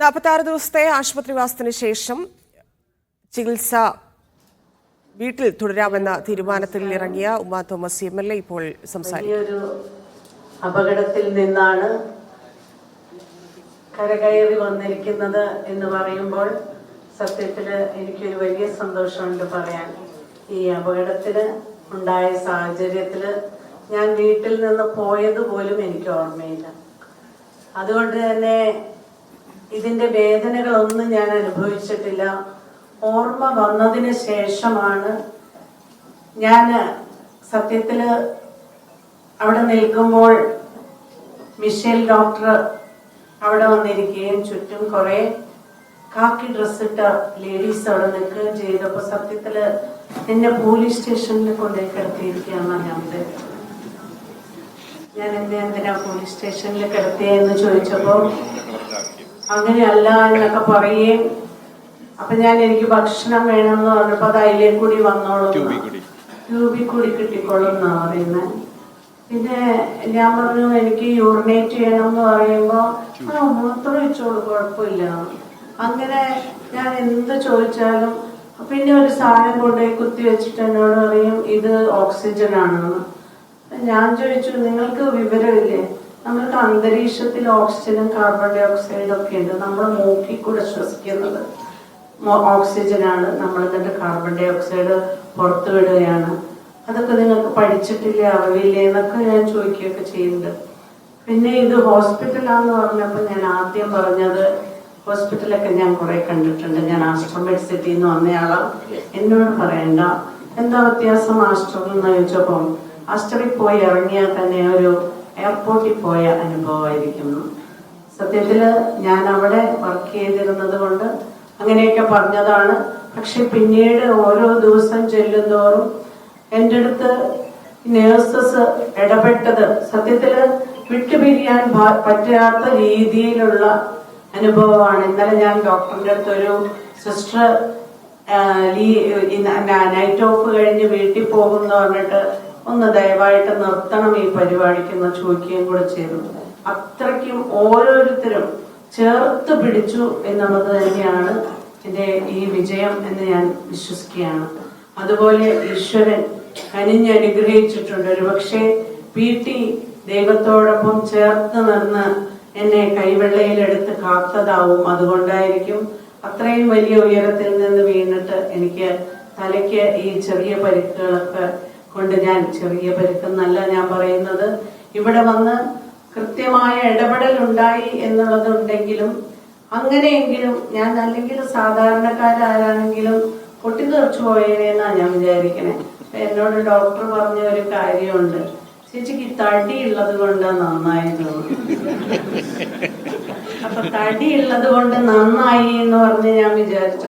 46 ദിവസത്തെ ആശുപത്രിവാസത്തിന് ശേഷം ചികിത്സ വീട്ടിൽ തുടരാമെന്ന തീരുമാനത്തിൽ ഇറങ്ങിയ ഉമാ തോമസ് MLA ഇപ്പോൾ സംസാരിക്കുന്നു. അപകടത്തിൽ നിന്നാണ് കരകയറി വന്നിരിക്കുന്നത് എന്ന് പറയുമ്പോൾ സത്യത്തിൽ എനിക്കൊരു വലിയ സന്തോഷമുണ്ട് പറയാൻ. ഈ അപകടത്തിന് ഉണ്ടായ സാഹചര്യത്തിൽ ഞാൻ വീട്ടിൽ നിന്ന് പോയതുപോലും എനിക്ക് ഓർമ്മയില്ല. അതുകൊണ്ട് തന്നെ ഇതിന്റെ വേദനകളൊന്നും ഞാൻ അനുഭവിച്ചിട്ടില്ല. ഓർമ്മ വന്നതിന് ശേഷമാണ് ഞാൻ സത്യത്തില് അവിടെ നിൽക്കുമ്പോൾ മിഷേൽ ഡോക്ടർ അവിടെ വന്നിരിക്കുകയും ചുറ്റും കുറെ കാക്കി ഡ്രസ്സിട്ട ലേഡീസ് അവിടെ നിൽക്കുകയും ചെയ്തപ്പോ സത്യത്തില് എന്നെ പോലീസ് സ്റ്റേഷനിൽ കൊണ്ടുപോയി കിടത്തിയിരിക്കുകയാണെന്നാണ് ഞാൻ വിചാരിച്ചത്. ഞാൻ എന്തിനാ പോലീസ് സ്റ്റേഷനിൽ കിടത്തിയെന്ന് ചോദിച്ചപ്പോ അങ്ങനെയല്ല എന്നൊക്കെ പറയുകയും അപ്പൊ എനിക്ക് ഭക്ഷണം വേണമെന്ന് പറഞ്ഞപ്പോ അത് അതിലേ കൂടി വന്നോളും, ട്യൂബിൽ കൂടി കിട്ടിക്കോളും എന്നാ പറയുന്നത്. പിന്നെ ഞാൻ പറഞ്ഞു എനിക്ക് യൂറിനേറ്റ് ചെയ്യണം എന്ന് പറയുമ്പോ മൂത്രം വെച്ചോളൂ, കുഴപ്പമില്ല. അങ്ങനെ ഞാൻ എന്ത് ചോദിച്ചാലും പിന്നെ ഒരു സാധനം കൊണ്ടുപോയി കുത്തി വെച്ചിട്ട് എന്നോട് പറയും ഇത് ഓക്സിജൻ ആണെന്ന്. ഞാൻ ചോദിച്ചു നിങ്ങൾക്ക് വിവരമില്ലേ, നമ്മൾക്ക് അന്തരീക്ഷത്തിൽ ഓക്സിജനും കാർബൺ ഡൈ ഓക്സൈഡും ഒക്കെ ഉണ്ട്. നമ്മൾ മൂക്കിൽ കൂടെ ശ്വസിക്കുന്നത് ഓക്സിജനാണ്, നമ്മൾ എന്നിട്ട് കാർബൺ ഡൈ ഓക്സൈഡ് പുറത്തു വിടുകയാണ്. അതൊക്കെ നിങ്ങൾക്ക് പഠിച്ചിട്ടില്ലേ, അറിവില്ലേ എന്നൊക്കെ ഞാൻ ചോദിക്കുകയൊക്കെ ചെയ്യുന്നുണ്ട്. പിന്നെ ഇത് ഹോസ്പിറ്റലാന്ന് പറഞ്ഞപ്പോൾ ഞാൻ ആദ്യം പറഞ്ഞത് ഹോസ്പിറ്റലൊക്കെ ഞാൻ കുറെ കണ്ടിട്ടുണ്ട്, ഞാൻ ആസ്റ്റർ മെഡിസിറ്റിയിൽ നിന്ന് വന്നയാളാ, എന്നോട് പറയണ്ട എന്താ വ്യത്യാസം ആസ്റ്റർ എന്ന് ചോദിച്ചപ്പം ആസ്റ്ററിൽ പോയി ഇറങ്ങിയാൽ തന്നെ ഒരു എയർപോർട്ടിൽ പോയ അനുഭവമായിരിക്കുന്നു. സത്യത്തില് ഞാൻ അവിടെ വർക്ക് ചെയ്തിരുന്നത് കൊണ്ട് അങ്ങനെയൊക്കെ പറഞ്ഞതാണ്. പക്ഷെ പിന്നീട് ഓരോ ദിവസം ചെല്ലുന്തോറും എൻ്റെ അടുത്ത് നേഴ്സസ് ഇടപെട്ടത് സത്യത്തില് വിട്ടുപിരിയാൻ പറ്റാത്ത രീതിയിലുള്ള അനുഭവമാണ്. ഇന്നലെ ഞാൻ ഡോക്ടറിന്റെ അടുത്ത് ഒരു സിസ്റ്റർ നൈറ്റ് ഓഫ് കഴിഞ്ഞ് വീട്ടിൽ പോകുമെന്ന് പറഞ്ഞിട്ട് ഒന്ന് ദയവായിട്ട് നിർത്തണം ഈ പരിപാടിക്കെന്ന് ചോദിക്കുകയും കൂടെ ചെയ്തു. അത്രയ്ക്കും ഓരോരുത്തരും ചേർത്ത് പിടിച്ചു എന്നുള്ളത് തന്നെയാണ് എൻ്റെ ഈ വിജയം എന്ന് ഞാൻ വിശ്വസിക്കുകയാണ്. അതുപോലെ ഈശ്വരൻ കനിഞ്ഞനുഗ്രഹിച്ചിട്ടുണ്ട്. ഒരുപക്ഷെ PT ദൈവത്തോടൊപ്പം ചേർത്ത് നിന്ന് എന്നെ കൈവെള്ളയിലെടുത്ത് കാത്തതാവും. അതുകൊണ്ടായിരിക്കും അത്രയും വലിയ ഉയരത്തിൽ നിന്ന് വീണിട്ട് എനിക്ക് തലയ്ക്ക് ഈ ചെറിയ പരിക്കുകളൊക്കെ കൊണ്ട്, ഞാൻ ചെറിയ പരിക്കെന്നല്ല ഞാൻ പറയുന്നത്, ഇവിടെ വന്ന് കൃത്യമായ ഇടപെടൽ ഉണ്ടായി എന്നുള്ളതുണ്ടെങ്കിലും അങ്ങനെയെങ്കിലും ഞാൻ അല്ലെങ്കിൽ സാധാരണക്കാരാണെങ്കിലും പൊട്ടിത്തെറിച്ചു പോയേനെന്നാണ് ഞാൻ വിചാരിക്കണേ. എന്നോട് ഡോക്ടർ പറഞ്ഞ ഒരു കാര്യമുണ്ട്, ചേച്ചിക്ക് തടി ഉള്ളത് കൊണ്ട് നന്നായി തോന്നുന്നു. അപ്പൊ തടി ഉള്ളത് കൊണ്ട് നന്നായി എന്ന് പറഞ്ഞ് ഞാൻ വിചാരിച്ചു.